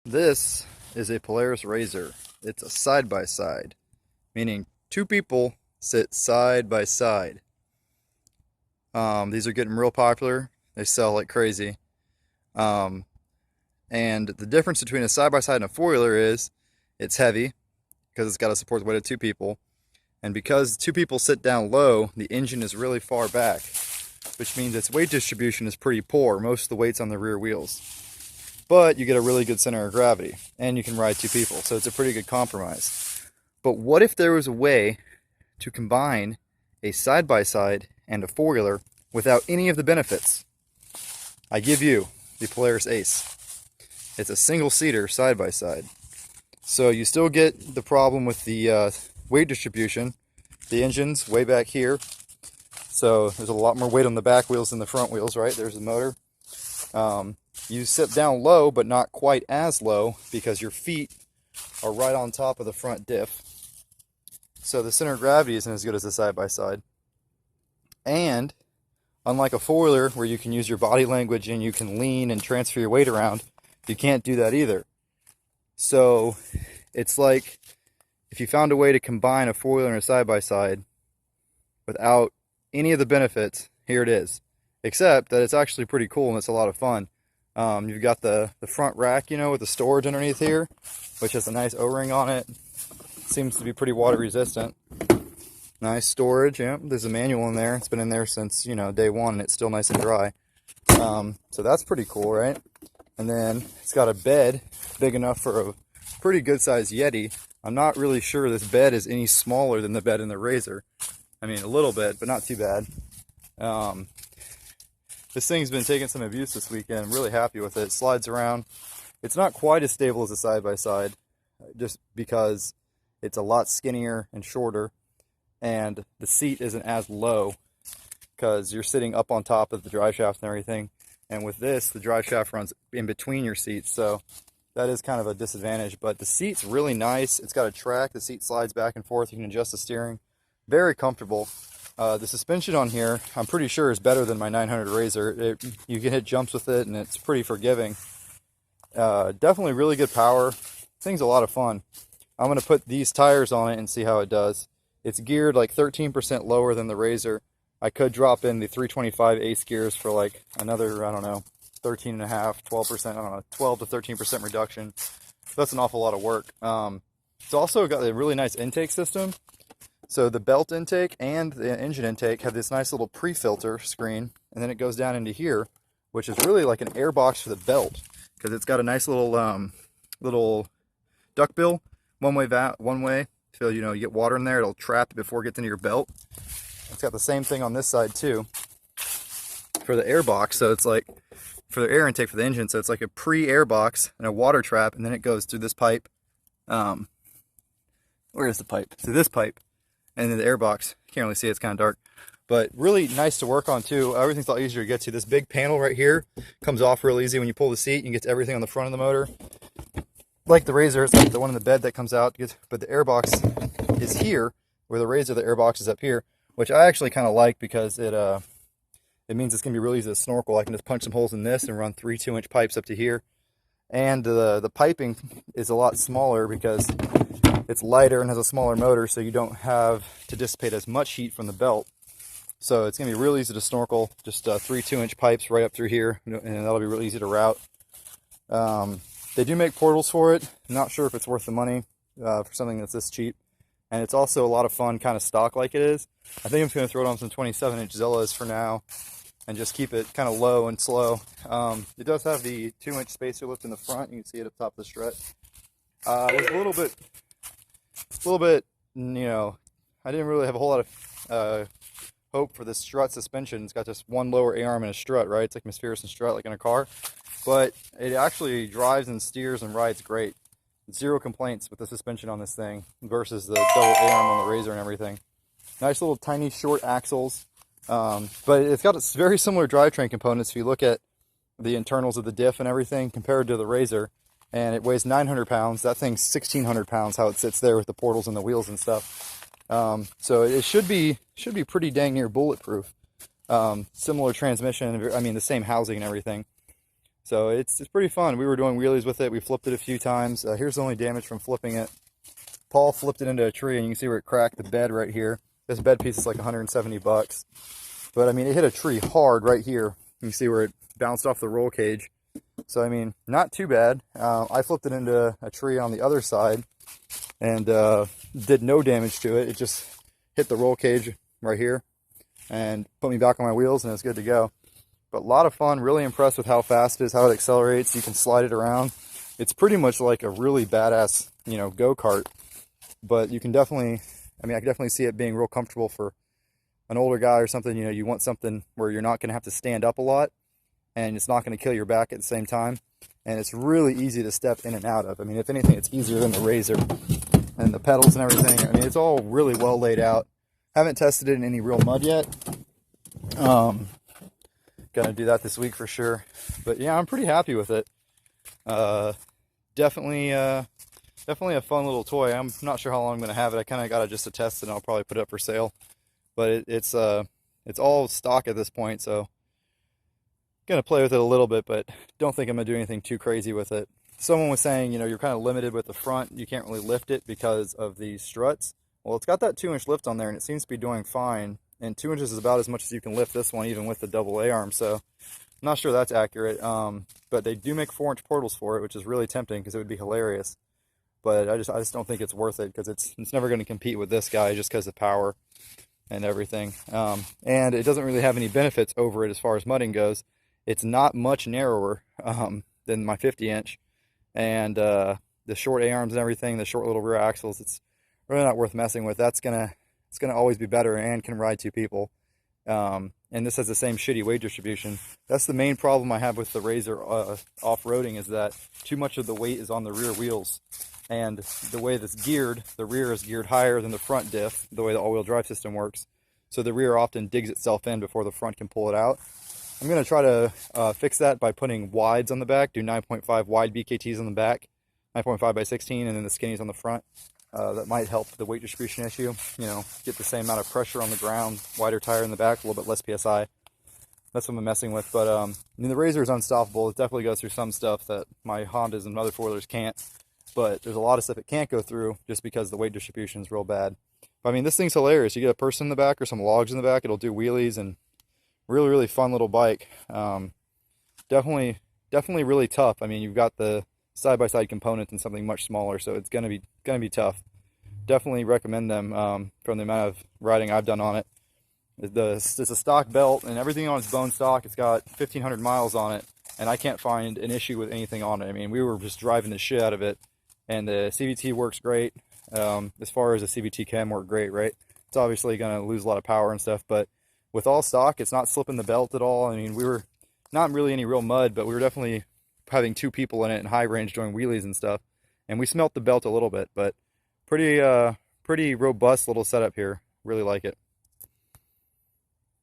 This is a Polaris RZR. It's a side-by-side, meaning two people sit side by side. These are getting real popular. They sell like crazy. Um, and the difference between a side-by-side and a four-wheeler is it's heavy because it's got to support the weight of two people. And because two people sit down low, the engine is really far back, which means its weight distribution is pretty poor. Most of the weight's on the rear wheels. But you get a really good center of gravity, and you can ride two people, so it's a pretty good compromise. But what if there was a way to combine a side-by-side and a four-wheeler without any of the benefits? I give you the Polaris Ace. It's a single-seater side-by-side. So you still get the problem with the weight distribution. The engine's way back here, so there's a lot more weight on the back wheels than the front wheels, right? There's the motor. You sit down low, but not quite as low because your feet are right on top of the front diff. So the center of gravity isn't as good as the side-by-side. And unlike a four-wheeler where you can use your body language and you can lean and transfer your weight around, you can't do that either. So it's like if you found a way to combine a four-wheeler and a side-by-side without any of the benefits, here it is. Except that it's actually pretty cool and it's a lot of fun. You've got the front rack, you know, with the storage underneath here, which has a nice O-ring on it. Seems to be pretty water resistant. Nice storage, yeah. There's a manual in there. It's been in there since, you know, day one, and it's still nice and dry. So that's pretty cool, right? And then it's got a bed big enough for a pretty good-sized Yeti. I'm not really sure this bed is any smaller than the bed in the RZR. I mean, a little bit, but not too bad. This thing's been taking some abuse this weekend. I'm really happy with it. It slides around. It's not quite as stable as a side-by-side, just because it's a lot skinnier and shorter, and the seat isn't as low because you're sitting up on top of the drive shaft and everything. And with this, the drive shaft runs in between your seats, so that is kind of a disadvantage. But the seat's really nice. It's got a track. The seat slides back and forth. You can adjust the steering. Very comfortable. The suspension on here, I'm pretty sure, is better than my 900 RZR. You can hit jumps with it, and it's pretty forgiving. Definitely really good power. Thing's a lot of fun. I'm going to put these tires on it and see how it does. It's geared like 13% lower than the RZR. I could drop in the 325 Ace gears for like another, I don't know, 13.5, 12%, I don't know, 12 to 13% reduction. That's an awful lot of work. It's also got a really nice intake system. So the belt intake and the engine intake have this nice little pre-filter screen, and then it goes down into here, which is really like an air box for the belt, because it's got a nice little duckbill, one way. So you get water in there, it'll trap it before it gets into your belt. It's got the same thing on this side too for the air box. So it's like for the air intake for the engine. So it's like a pre-air box and a water trap, and then it goes through this pipe. Where is the pipe? Through this pipe. And then the air box, can't really see it, it's kind of dark, but really nice to work on too. Everything's a lot easier to get to. This big panel right here comes off real easy when you pull the seat. You can get to everything on the front of the motor. Like the RZR, it's like the one in the bed that comes out, but the air box is here, where the RZR, the air box is up here, which I actually kind of like because it means it's going to be really easy to snorkel. I can just punch some holes in this and run 3 2-inch pipes up to here. And the piping is a lot smaller because it's lighter and has a smaller motor, so you don't have to dissipate as much heat from the belt. So it's going to be real easy to snorkel, just 3 2-inch pipes right up through here, and that'll be real easy to route. They do make portals for it. I'm not sure if it's worth the money for something that's this cheap. And it's also a lot of fun, kind of stock like it is. I think I'm just going to throw it on some 27-inch Zellas for now and just keep it kind of low and slow. It does have the 2-inch spacer lift in the front. You can see it up top of the strut. It was a little bit, I didn't really have a whole lot of hope for this strut suspension. It's got just one lower A-arm and a strut, right? It's like McPherson strut, like in a car. But it actually drives and steers and rides great. Zero complaints with the suspension on this thing versus the double A-arm on the RZR and everything. Nice little tiny short axles. But it's got very similar drivetrain components if you look at the internals of the diff and everything compared to the RZR. And it weighs 900 pounds. That thing's 1,600 pounds, how it sits there with the portals and the wheels and stuff. So it should be pretty dang near bulletproof. Similar transmission, I mean the same housing and everything. So it's pretty fun. We were doing wheelies with it. We flipped it a few times. Here's the only damage from flipping it. Paul flipped it into a tree, and you can see where it cracked the bed right here. This bed piece is like 170 bucks. But I mean, it hit a tree hard right here. You can see where it bounced off the roll cage. So I mean, not too bad. I flipped it into a tree on the other side and did no damage to it. It just hit the roll cage right here and put me back on my wheels, and it's good to go. But a lot of fun, really impressed with how fast it is, how it accelerates. You can slide it around. It's pretty much like a really badass, you know, go-kart. But you can definitely, I mean, I can definitely see it being real comfortable for an older guy or something. You know, you want something where you're not going to have to stand up a lot, and it's not going to kill your back at the same time. And it's really easy to step in and out of. I mean, if anything, it's easier than the RZR. And the pedals and everything, I mean, it's all really well laid out. Haven't tested it in any real mud yet. Gonna do that this week for sure. But yeah, I'm pretty happy with it. Definitely a fun little toy. I'm not sure how long I'm gonna have it. I kind of got it just to test it, and I'll probably put it up for sale. But it's all stock at this point, so gonna play with it a little bit, but don't think I'm gonna do anything too crazy with it. Someone was saying, you know, you're kind of limited with the front. You can't really lift it because of these struts. Well, it's got that 2-inch lift on there, and it seems to be doing fine. And 2 inches is about as much as you can lift this one, even with the double A-arm. So I'm not sure that's accurate. But they do make 4-inch portals for it, which is really tempting because it would be hilarious. But I just don't think it's worth it, because it's never going to compete with this guy just because of power and everything. And it doesn't really have any benefits over it as far as mudding goes. It's not much narrower than my 50-inch. And the short A-arms and everything, the short little rear axles, it's really not worth messing with. It's gonna always be better and can ride 2 people. And this has the same shitty weight distribution. That's the main problem I have with the RZR off-roading, is that too much of the weight is on the rear wheels. And the way that's geared, the rear is geared higher than the front diff, the way the all-wheel drive system works. So the rear often digs itself in before the front can pull it out. I'm going to try to fix that by putting wides on the back, do 9.5 wide BKTs on the back, 9.5 by 16, and then the skinnies on the front. That might help the weight distribution issue. You know, get the same amount of pressure on the ground, wider tire in the back, a little bit less PSI. That's what I'm messing with. But I mean, the RZR is unstoppable. It definitely goes through some stuff that my Hondas and other four-wheelers can't. But there's a lot of stuff it can't go through just because the weight distribution is real bad. But, I mean, this thing's hilarious. You get a person in the back or some logs in the back, it'll do wheelies, and really, really fun little bike. Definitely really tough. I mean, you've got the side-by-side components and something much smaller, so it's gonna be tough. Definitely recommend them from the amount of riding I've done on it. It's a stock belt, and everything on it's bone stock. It's got 1,500 miles on it, and I can't find an issue with anything on it. I mean, we were just driving the shit out of it, and the CVT works great. As far as the CVT can work great, right? It's obviously gonna lose a lot of power and stuff, but with all stock, it's not slipping the belt at all. I mean, we were not really any real mud, but we were definitely having 2 people in it in high range doing wheelies and stuff, and we smelt the belt a little bit. But pretty robust little setup here. Really like it.